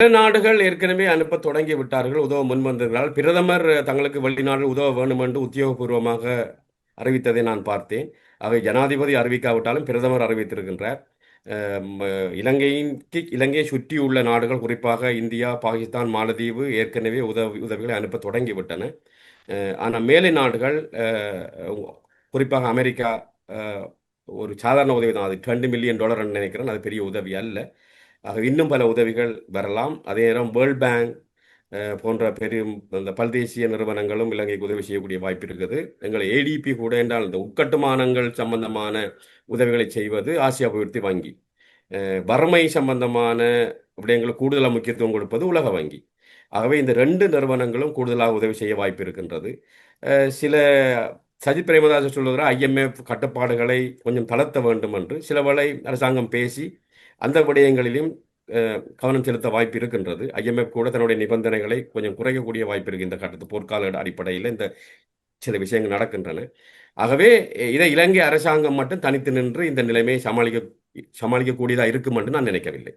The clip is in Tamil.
பிற நாடுகள் ஏற்கனவே அனுப்ப தொடங்கி விட்டார்கள், உதவ முன்வந்திருக்கிறார்கள். பிரதமர் தங்களுக்கு வெளிநாடுகள் உதவ வேண்டும் என்று உத்தியோகபூர்வமாக அறிவித்ததை நான் பார்த்தேன். அவை ஜனாதிபதி அறிவிக்காவிட்டாலும் பிரதமர் அறிவித்திருக்கின்றார். இலங்கையை சுற்றியுள்ள நாடுகள், குறிப்பாக இந்தியா, பாகிஸ்தான், மாலத்தீவு ஏற்கனவே உதவிகளை அனுப்ப தொடங்கிவிட்டன. ஆனால் மேலை நாடுகள், குறிப்பாக அமெரிக்கா, ஒரு சாதாரண உதவி தான். அது $20 மில்லியன் நினைக்கிறேன். அது பெரிய உதவி அல்ல. ஆக இன்னும் பல உதவிகள் வரலாம். அதே நேரம் வேர்ல்ட் பேங்க் போன்ற பெரும் இந்த பல்தேசிய நிறுவனங்களும் இலங்கைக்கு உதவி செய்யக்கூடிய வாய்ப்பு இருக்குது. எங்களை ஏடிபி கூட என்றால் இந்த உட்கட்டுமானங்கள் சம்பந்தமான உதவிகளை செய்வது ஆசிய அபிவிருத்தி வங்கி. வறுமை சம்பந்தமான விடயங்களுக்கு கூடுதலாக முக்கியத்துவம் கொடுப்பது உலக வங்கி. ஆகவே இந்த 2 நிறுவனங்களும் கூடுதலாக உதவி செய்ய வாய்ப்பு இருக்கின்றது. சில சஜித் பிரேமதாச சொல்லுகிறார், ஐஎம்எஃப் கட்டுப்பாடுகளை கொஞ்சம் தளர்த்த வேண்டும் என்று. சில வேளை அரசாங்கம் பேசி அந்த விடயங்களிலும் கவனம் செலுத்த வாய்ப்பு இருக்கின்றது. ஐஎம்எஃப் கூட தன்னுடைய நிபந்தனைகளை கொஞ்சம் குறைக்கக்கூடிய வாய்ப்பு இருக்கு. இந்த கட்டத்து போர்க்கால அடிப்படையில் இந்த சில விஷயங்கள் நடக்கின்றன. ஆகவே இதை இலங்கை அரசாங்கம் மட்டும் தனித்து நின்று இந்த நிலைமையை சமாளிக்கக்கூடியதாக இருக்கும் என்று நான் நினைக்கவில்லை.